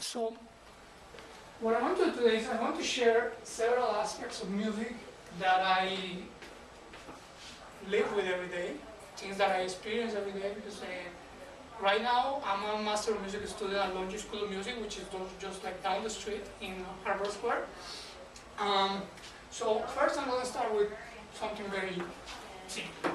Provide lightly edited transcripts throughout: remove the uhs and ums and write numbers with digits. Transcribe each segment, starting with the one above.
So, what I want to do today is I want to share several aspects of music that I live with every day, things that I experience every day, because right now I'm a Master of Music student at Longy School of Music, which is just like down the street in Harbor Square. So first I'm going to start with something very simple.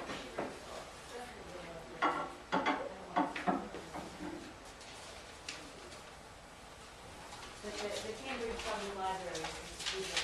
The Cambridge Public Library is do that.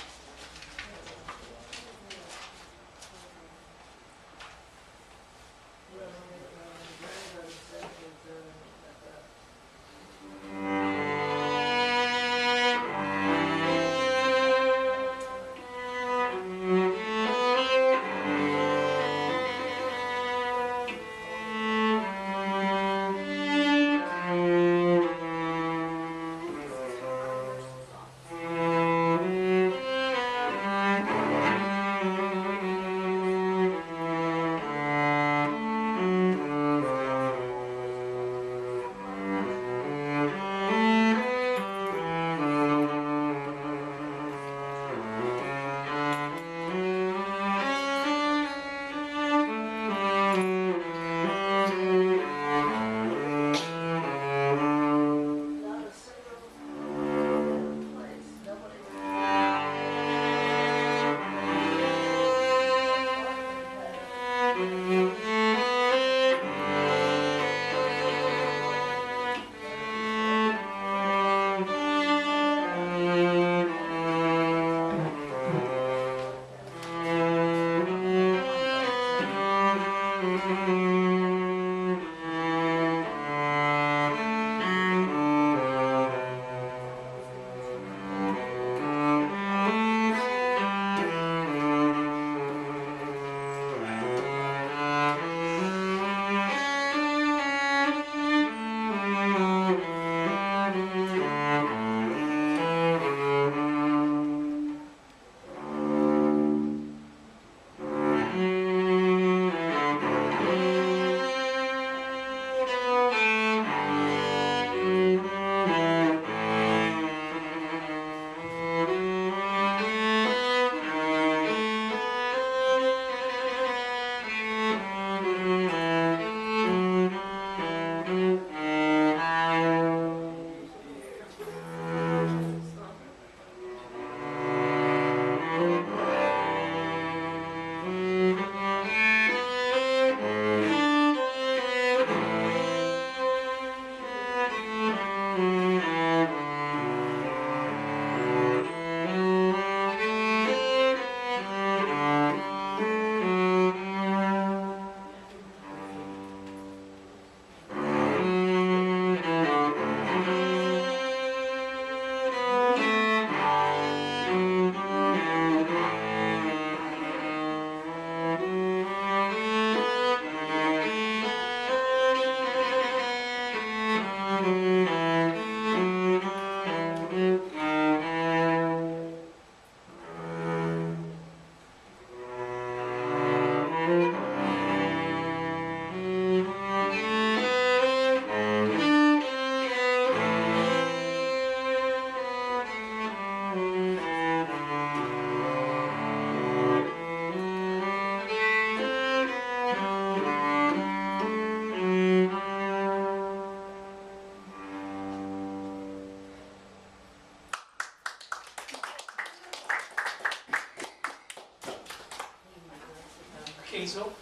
Okay, so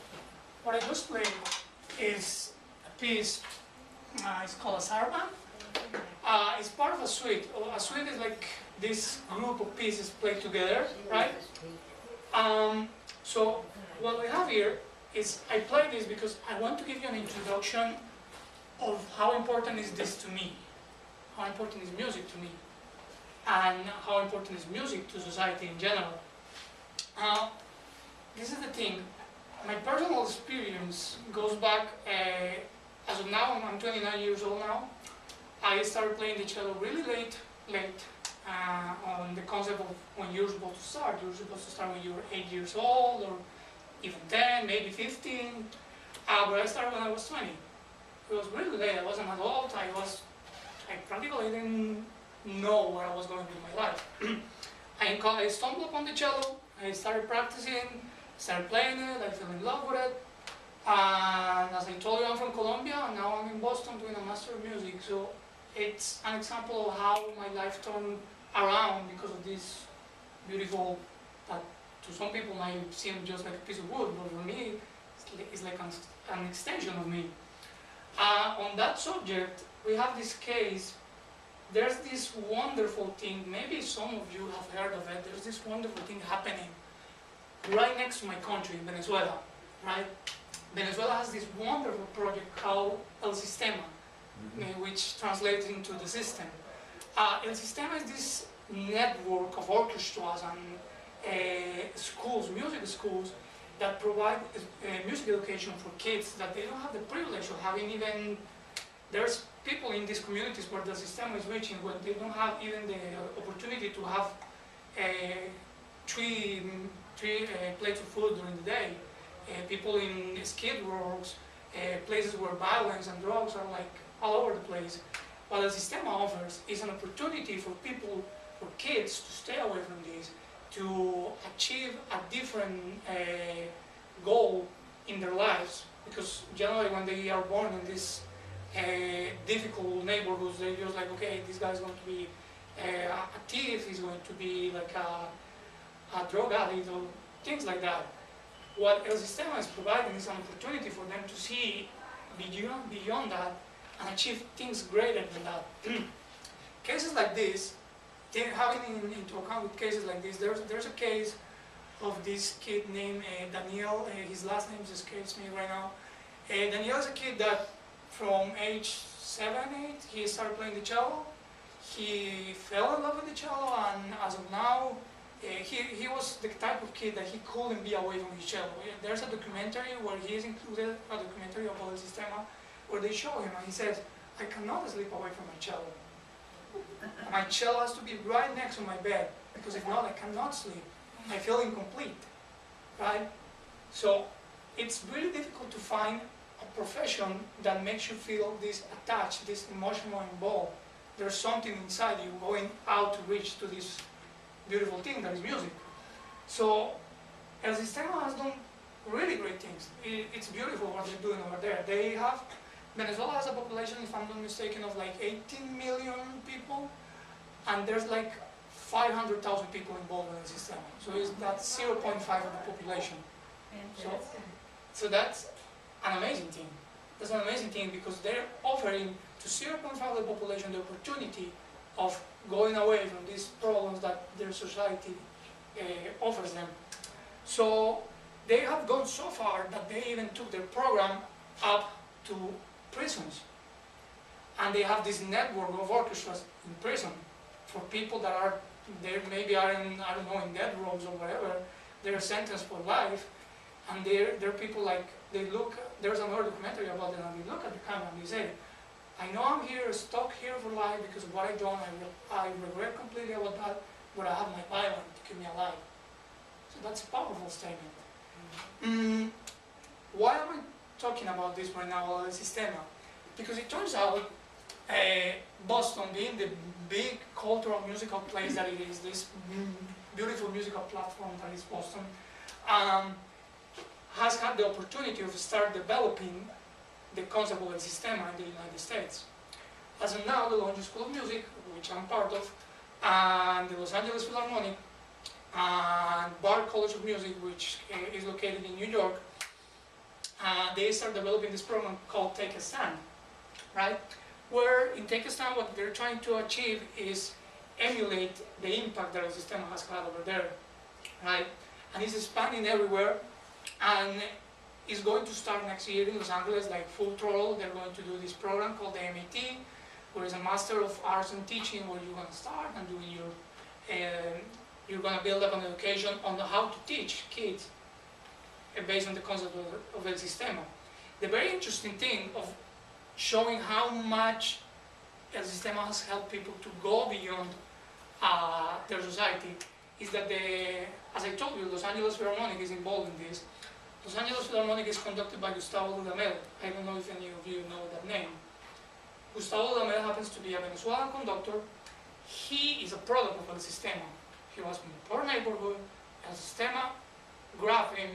what I just played is a piece, it's called a saraband. It's part of a suite. A suite is like this group of pieces played together, right? So what we have here is, I play this because I want to give you an introduction of how important is this to me, how important is music to me, and how important is music to society in general. This is the thing. My personal experience goes back, as of now, I'm 29 years old now. I started playing the cello really late, on the concept of when you're supposed to start. You're supposed to start when you're 8 years old, or even 10, maybe 15. But I started when I was 20. It was really late. I was an adult. I practically didn't know where I was going with my life. I stumbled upon the cello, I started practicing, started playing it, I fell in love with it. And as I told you, I'm from Colombia, and now I'm in Boston doing a Master of Music. So it's an example of how my life turned around because of this beautiful, that to some people might seem just like a piece of wood, but for me, it's like an extension of me. On that subject, we have this case. There's this wonderful thing, maybe some of you have heard of it, there's this wonderful thing happening right next to my country, Venezuela, right? Venezuela has this wonderful project called El Sistema, which translates into the system. El Sistema is this network of orchestras and schools, music schools, that provide music education for kids that they don't have the privilege of having even. There's people in these communities where the system is reaching, where they don't have even the opportunity to have three plates of food during the day. People in skid rows, places where violence and drugs are like all over the place. What the system offers is an opportunity for people, for kids to stay away from this, to achieve a different goal in their lives. Because generally when they are born in these difficult neighborhoods, they're just like, okay, this guy's going to be a thief, he's going to be like a drug addict, or things like that. What El Sistema is providing is an opportunity for them to see beyond that and achieve things greater than that. Cases like this, having into account with cases like this, there's a case of this kid named Daniel. His last name escapes me right now. Daniel is a kid that from age 7, 8, he started playing the cello. He fell in love with the cello, and as of now, he was the type of kid that he couldn't be away from his cello. There's a documentary where he is included, a documentary of El Sistema, where they show him and he says, I cannot sleep away from my cello. My cello has to be right next to my bed, because if not, I cannot sleep. I feel incomplete, right? So it's really difficult to find a profession that makes you feel this attached, this emotional involved. There's something inside you going out to reach to this beautiful thing that is music. So El Sistema has done really great things. It's beautiful what they're doing over there. Venezuela has a population, if I'm not mistaken, of like 18 million people, and there's like 500,000 people involved in El Sistema. So that's 0.5 of the population. So that's an amazing thing. That's an amazing thing because they're offering to 0.5 of the population the opportunity of going away from these problems that their society offers them. So they have gone so far that they even took their program up to prisons. And they have this network of orchestras in prison for people that are, they maybe are in, I don't know, in death rows or whatever. They're sentenced for life. And they're people like, they look, there's another documentary about them, and they look at the camera and they say, I know I'm here, stuck here for life because of what I've done. I regret completely about that, but I have my violin to keep me alive. So that's a powerful statement. Why am I talking about this right now, El Sistema? Because it turns out Boston, being the big cultural musical place that it is, this beautiful musical platform that is Boston, has had the opportunity of start developing the concept of El Sistema in the United States. As of now, the London School of Music, which I'm part of, and the Los Angeles Philharmonic, and Bard College of Music, which is located in New York, they start developing this program called Take a Stand, right? Where in Take a Stand, what they're trying to achieve is emulate the impact that El Sistema has had over there, right? And it's expanding everywhere, and it's going to start next year in Los Angeles, like full throttle. They're going to do this program called the MAT, where it's a Master of Arts in Teaching, where you're going to start and doing you're going to build up an education on how to teach kids based on the concept of El Sistema. The very interesting thing of showing how much El Sistema has helped people to go beyond their society is that as I told you, Los Angeles Philharmonic is involved in this. Los Angeles Philharmonic is conducted by Gustavo Dudamel. I don't know if any of you know that name. Gustavo Dudamel happens to be a Venezuelan conductor. he is a product of El Sistema. He was in a poor neighborhood. El Sistema grabbed him,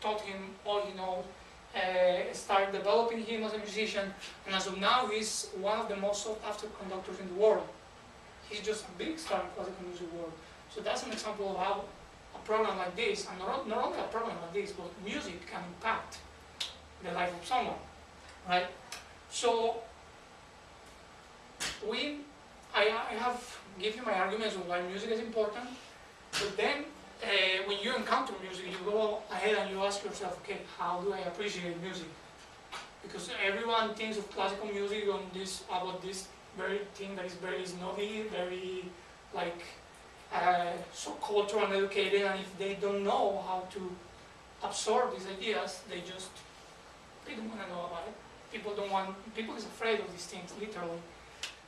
taught him all he knows, started developing him as a musician, and as of now, he's one of the most sought after conductors in the world. He's just a big star in classical music world. So that's an example of how a program like this, and not only a program like this, but music can impact the life of someone, right? So I have given you my arguments on why music is important, but then when you encounter music, you go ahead and you ask yourself, okay, how do I appreciate music? Because everyone thinks of classical music on this, about this very thing that is very snobby, very like so cultural and educated, and if they don't know how to absorb these ideas, they don't want to know about it. People is afraid of these things, literally.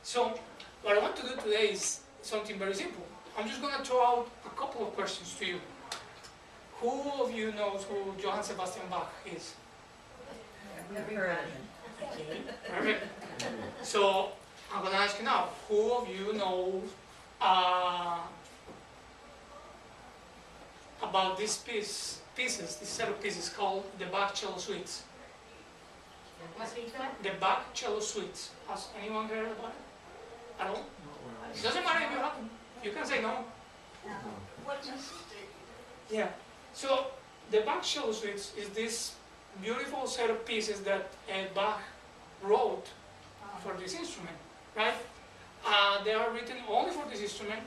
So what I want to do today is something very simple. I'm just going to throw out a couple of questions to you. Who of you knows who Johann Sebastian Bach is? Okay, perfect. So I'm going to ask you now, who of you knows about this this set of pieces called the Bach Cello Suites? The Bach Cello Suites. Has anyone heard about it? At all? It doesn't matter if you haven't. You can say no. Yeah. So the Bach Cello Suites is this beautiful set of pieces that Bach wrote for this instrument, right? They are written only for this instrument.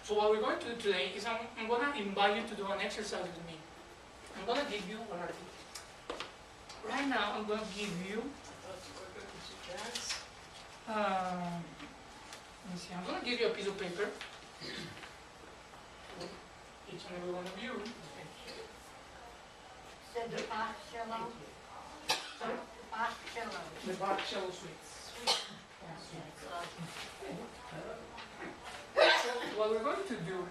So what we're going to do today is I'm going to invite you to do an exercise with me. I'm going to give you what are these? Right now, I'm going to give you. Let me see. I'm going to give you a piece of paper. Each and every one of you. Said the Bach cello. Sorry? Bach cello. The Bach Cello Suites. So what we're going to do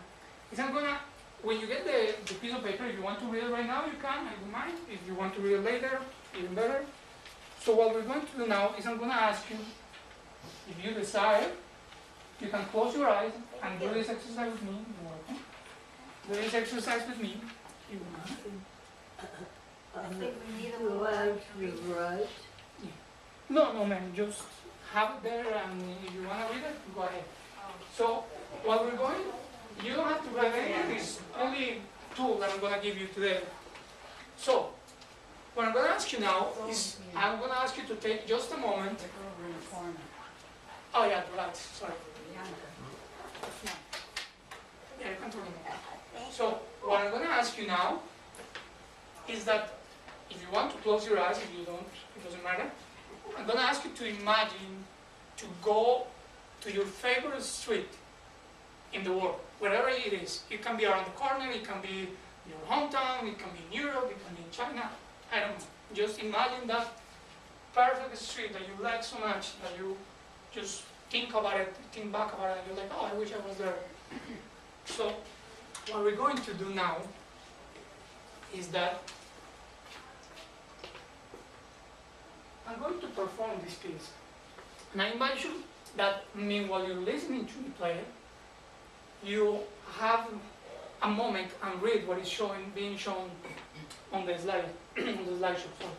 is I'm going to, when you get the piece of paper, if you want to read it right now, you can, I don't mind. If you want to read it later, even better. So what we're going to do now is I'm going to ask you, if you desire, you can close your eyes and do this exercise with me. You're welcome. Do this exercise with me. You want. I think we need a little right. No, man, just have it there, and if you want to read it, go ahead. So, while we're going, you don't have to read any of these, only two that I'm going to give you today. So, what I'm going to ask you now is, I'm going to ask you to take just a moment. Oh yeah, right, sorry. Yeah, you can turn it on. So, what I'm going to ask you now is that if you want to close your eyes, if you don't, it doesn't matter. I'm going to ask you to imagine to go to your favorite street in the world, wherever it is. It can be around the corner, it can be your hometown, it can be in Europe, it can be in China. I don't know. Just imagine that perfect street that you like so much that you just think about it, think back about it, and you're like, oh, I wish I was there. So, what we're going to do now is that I'm going to perform this piece. And I invite you that meanwhile you're listening to me play it, you have a moment and read what is being shown on the slide, on the slideshow. Sorry.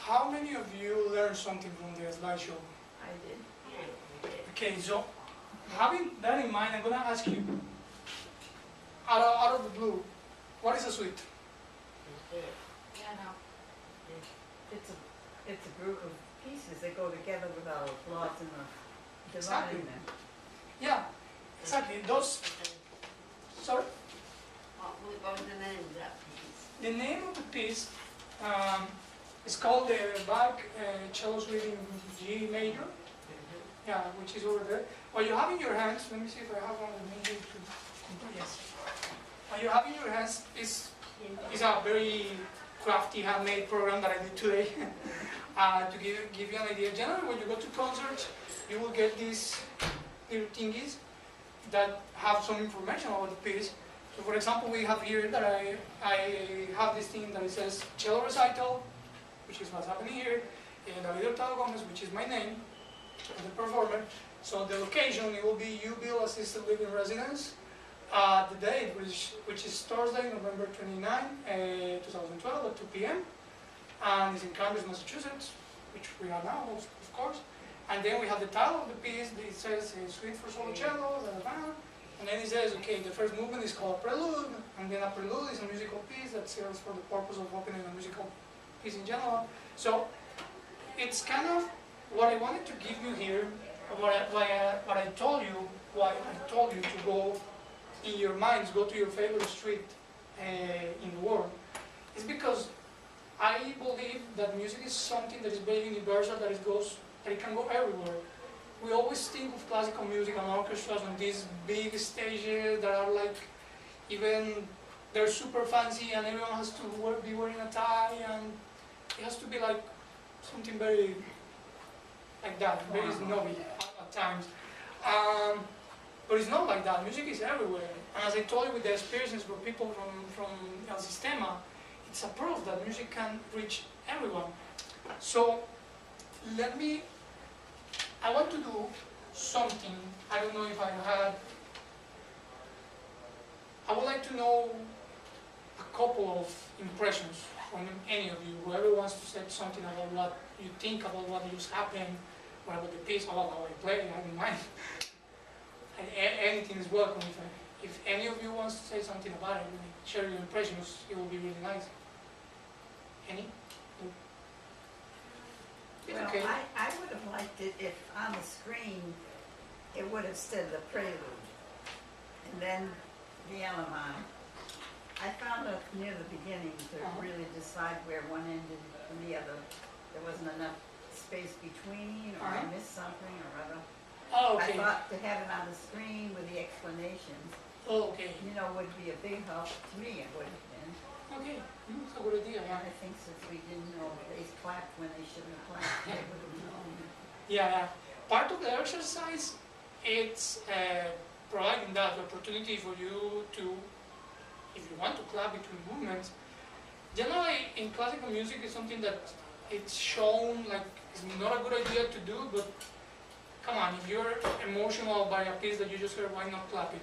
how many of you learned something from the slideshow? I did. Okay, so having that in mind, I'm going to ask you, out of the blue, what is a suite? Yeah, no. It's a group of pieces that go together without flaws in the Exactly. dividing them. Yeah, exactly. Those, sorry? What was the name of that piece? The name of the piece is called the Bach Cello Suite in G major. Yeah, which is over there. What you have in your hands, let me see if I have one of the major to, yes. What you have in your hands is a very crafty handmade program that I did today. To give you an idea. Generally, when you go to concerts, you will get these little thingies that have some information about the piece. So for example, we have here that I have this thing that it says cello recital, which is what's happening here, and David Hurtado Gomez, which is my name, of the performer. So the location, it will be Youville Assisted Living Residence. The date, which is Thursday, November 29, 2012 at 2 p.m. And it's in Cambridge, Massachusetts, which we are now, of course. And then we have the title of the piece. It says Suite for Solo Cello, and then it says, okay, the first movement is called Prelude, and then a prelude is a musical piece that serves for the purpose of opening a musical piece in general. So it's kind of what I wanted to give you here, what I told you, why I told you to go in your minds, go to your favorite street in the world, is because I believe that music is something that is very universal, that it can go everywhere. We always think of classical music and orchestras on these big stages that are like, even they're super fancy and everyone has to be wearing a tie, and it has to be like something very like that, very snobby at times. But it's not like that. Music is everywhere. And as I told you with the experiences for people from El Sistema, it's a proof that music can reach everyone. So I want to do something. I don't know if I would like to know a couple of impressions from any of you. Whoever wants to say something about what you think about what just happened, or about the piece, about how I play, I don't mind. And anything is welcome. If any of you wants to say something about it, share your impressions, it will be really nice. Any? No? It's Well, okay. I would have liked it if on the screen it would have said the prelude and then the Allemande. I found it near the beginning to really decide where one ended and the other. There wasn't enough space between, or I missed something or other. Oh, okay. I thought to have it on the screen with the explanations, Oh, okay. would be a big help. To me, it would have been. Okay. That's a good idea. And I think since we didn't know they clapped when they shouldn't have clapped, they would have known. Yeah. Part of the exercise, it's providing that opportunity for you to, if you want to clap between movements. Generally, in classical music, it's something that it's shown like it's not a good idea to do, but come on, if you're emotional by a piece that you just heard, why not clap it?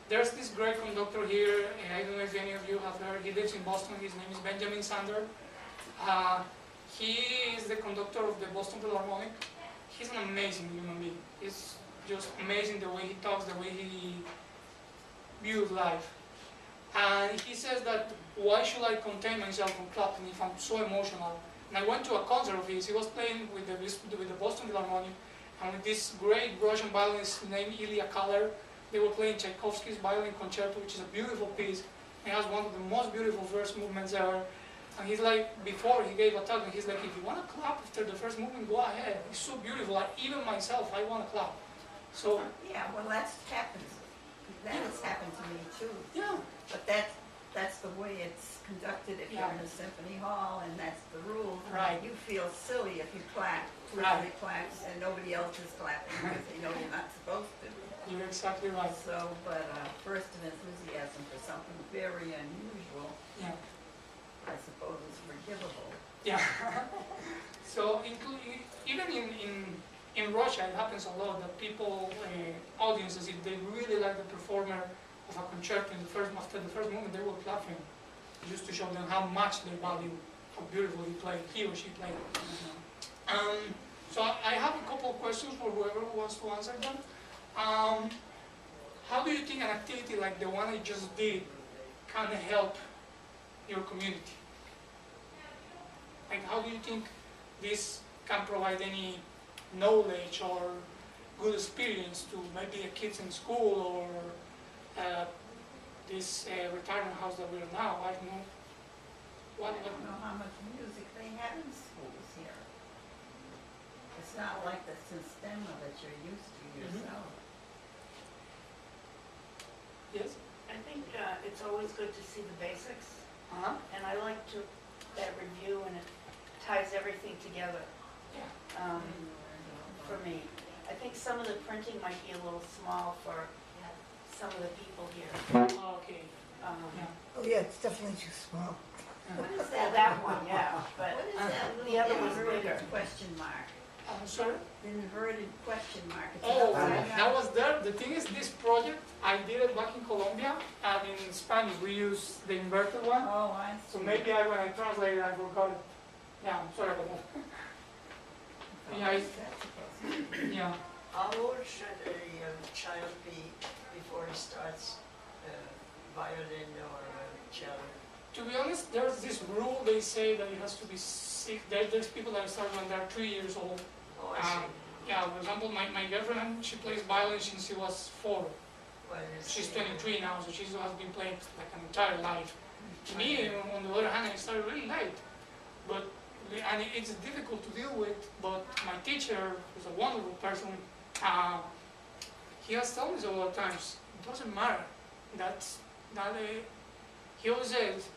There's this great conductor here, and I don't know if any of you have heard, he lives in Boston, his name is Benjamin Sander. He is the conductor of the Boston Philharmonic. He's an amazing human being. He's just amazing the way he talks, the way he views life. And he says that, why should I contain myself from clapping if I'm so emotional? And I went to a concert of his. He was playing with the Boston Philharmonic, and with this great Russian violinist named Ilya Kaller. They were playing Tchaikovsky's Violin Concerto, which is a beautiful piece. It has one of the most beautiful first movements ever. And he's like, before he gave a talk, he's like, if you want to clap after the first movement, go ahead. It's so beautiful. Like, even myself, I want to clap. So Yeah, well, that happens. That has happened to me too. yeah, But that's the way it's conducted if you're in a symphony hall, and that's the rule. Right. You feel silly if you clap, everybody claps, and nobody else is clapping because they know you're not supposed to. you're exactly right. So, but burst of enthusiasm for something very unusual, Yeah. I suppose, is forgivable. Yeah. So even in Russia, it happens a lot that people, audiences, if they really like the performer of a concerto after the first movement, they will clap him, just to show them how much they value how beautiful he or she played. So I have a couple of questions for whoever wants to answer them. How do you think an activity like the one I just did can help your community? Like, how do you think this can provide any knowledge or good experience to maybe the kids in school or this retirement house that we're now? I don't know. I don't know how much music they have in schools here. It's not like the systema that you're used to yourself. Yes? I think it's always good to see the basics, Uh-huh. and I like that review, and it ties everything together Yeah. for me. I think some of the printing might be a little small for some of the people here. Okay. Yeah. Oh, yeah, it's definitely too small. What is Well, that? that one, yeah, but What is that little the other was inverted bigger. question mark? I'm sorry? The inverted question mark. It's Oh, upside that down. was there. The thing is, this project, I did it back in Colombia, and in Spanish we use the inverted one. Oh, I see. So maybe when I translated, I forgot it. Yeah, I'm sorry about that. Oh, yeah, what's that supposed to be? Yeah. How old should a child be before he starts violin or cello? To be honest, there's this rule they say that it has to be 6. There's people that start when they're 3 years old. Oh, I see. Yeah, for example, my girlfriend, she plays violin since she was 4. Well, it's- She's 23 now, so she has been playing like an entire life. Me, on the other hand, I started really late. But, and it's difficult to deal with, but my teacher, who's a wonderful person, he has told me several times, it doesn't matter. He always says,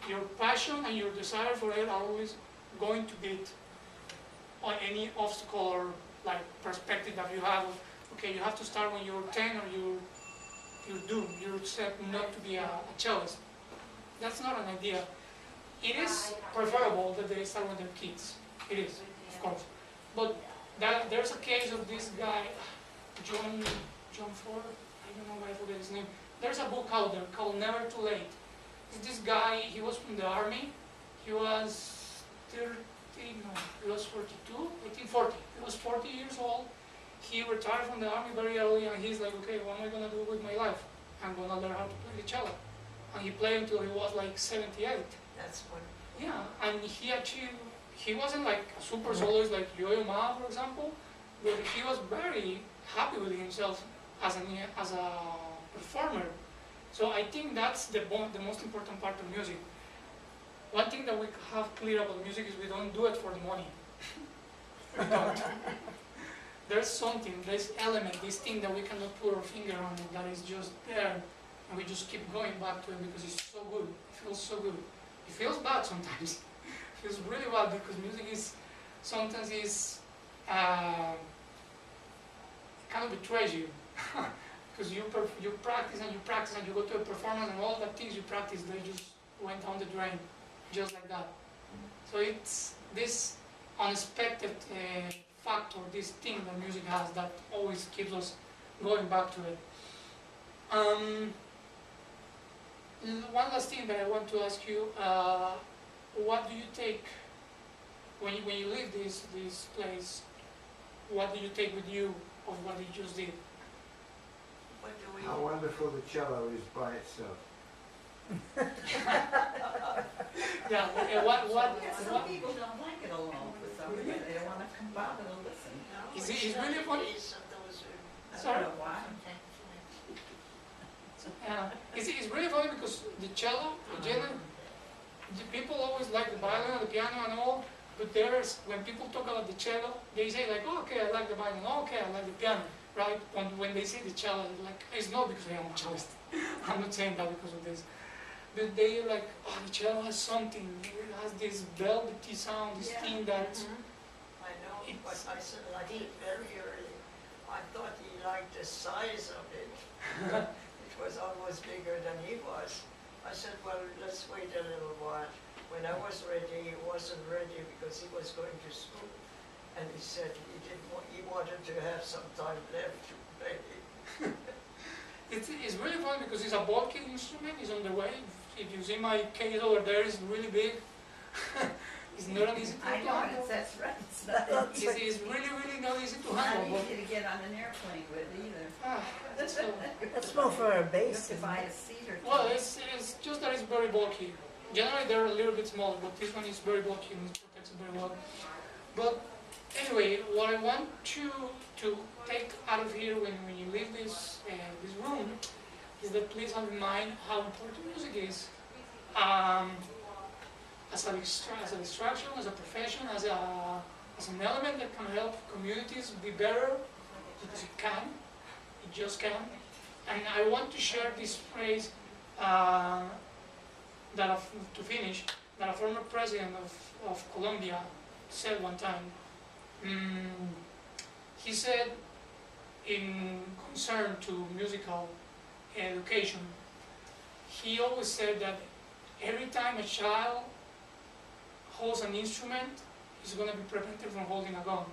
your passion and your desire for it are always going to beat on any obstacle or like perspective that you have. Okay, you have to start when you're 10 or you're doomed. You're set not to be a cellist. That's not an idea. It is preferable that they start when they're kids. It is, of course. But there's a case of this guy, John Ford, I don't know why I forget his name. There's a book out there called Never Too Late. It's this guy, he was from the army. He was 30, no, he was 42, I think 40. He was 40 years old. He retired from the army very early, and he's like, okay, what am I gonna do with my life? I'm gonna learn how to play the cello. And he played until he was like 78. That's what. Yeah, and he achieved, he wasn't like a super soloist like Yo-Yo Ma, for example, but he was very happy with himself as a performer. So I think that's the most important part of music. One thing that we have clear about music is we don't do it for the money. We don't. There's something, this element, this thing that we cannot put our finger on it, that is just there, and we just keep going back to it because it's so good. It feels so good. It feels bad sometimes. It feels really bad because music is sometimes kind of betrays you. Because you practice and you go to a performance and all the things you practice, they just went down the drain, just like that. So it's this unexpected factor, this thing that music has that always keeps us going back to it. One last thing that I want to ask you, what do you take, when you leave this place, what do you take with you of what you just did? What do we? How wonderful the cello is by itself. Yeah, Some people don't like it alone for some reason. They don't want to come bother to listen. Is it really funny? I Sorry? don't know why. It's really funny because the cello, generally, the people always like the violin and the piano and all, but when people talk about the cello, they say like, oh, okay, I like the violin, oh, okay, I like the piano, right? When they say the cello, like, it's not because I am a cellist. I'm not saying that because of this. But they're like, oh, the cello has something, it has this velvety sound, this Yeah. thing that, I know, but It's I said like it very early. I thought he liked the size of it. It was almost bigger than he was. I said, well, let's wait a little while. When I was ready, he wasn't ready because he was going to school. And he said he wanted to have some time left to play it. it's really fun because it's a bulky instrument, it's on the way. If you see my case over there, it's really big. It's not an easy I to know, handle. that's right, it's not It's, easy. it's really, really not easy to Not handle. easy to get on an airplane with either. So, That's more for a You have base. to isn't buy it? a seat or two. well, it's just that it's very bulky. Generally, they're a little bit smaller, but this one is very bulky and it protects it very well. But anyway, what I want you to take out of here when you leave this room is that please have in mind how important music is. As a distraction, as a profession, as an element that can help communities be better, because it can, it just can. And I want to share this phrase to finish, that a former president of Colombia said one time. He said, in concern to musical education, he always said that every time a child holds an instrument, he's going to be prevented from holding a gun.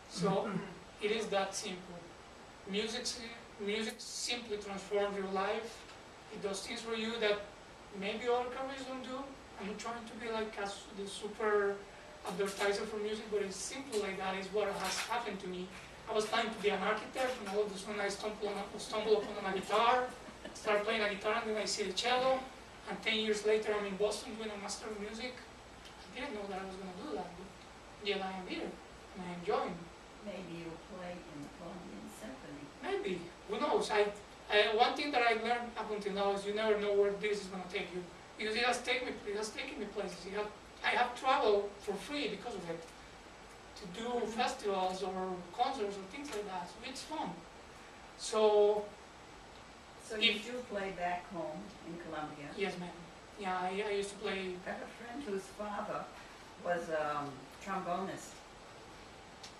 So it is that simple. Music simply transforms your life. It does things for you that maybe other careers don't do. I'm not trying to be like the super advertiser for music, but it's simple like that. Is what has happened to me. I was planning to be an architect, and all of a sudden I stumble upon a guitar, start playing a guitar, and then I see the cello, and 10 years later I'm in Boston doing a master of music. I didn't know that I was going to do that, but yet I am here, and I am enjoying. Maybe you'll play in the Colombian Symphony. Maybe, who knows? One thing that I learned up until now is you never know where this is going to take you, because it has taken me places. I have traveled for free because of it, to do festivals or concerts or things like that. So it's fun. So So you If- do play back home in Colombia? yes, ma'am. Yeah, I used to play. I have a friend whose father was a trombonist,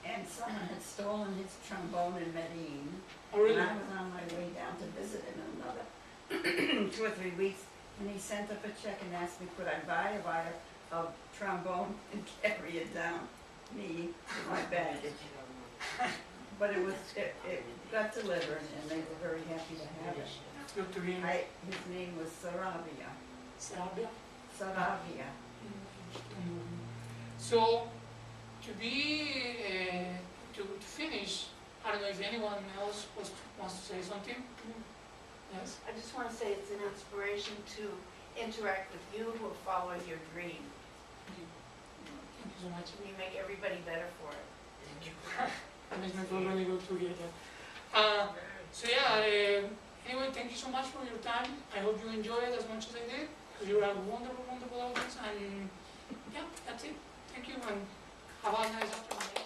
and someone had stolen his trombone in Medellin. Oh, really? And I was on my way down to visit in another 2 or 3 weeks, and he sent up a check and asked me could I buy a trombone and carry it down me with my baggage. But it got delivered, and they were very happy to have it. Good to hear. His name was Saravia. Serbia. Saravia. So to finish, I don't know if anyone else wants to say something. Yes. I just want to say it's an inspiration to interact with you who are following your dream. Thank you so much. And you make everybody better for it. That makes me feel really good to hear that. So yeah, anyway, thank you so much for your time. I hope you enjoy it as much as I did, because you're a wonderful, wonderful audience. And yeah, that's it. Thank you, and have a nice afternoon.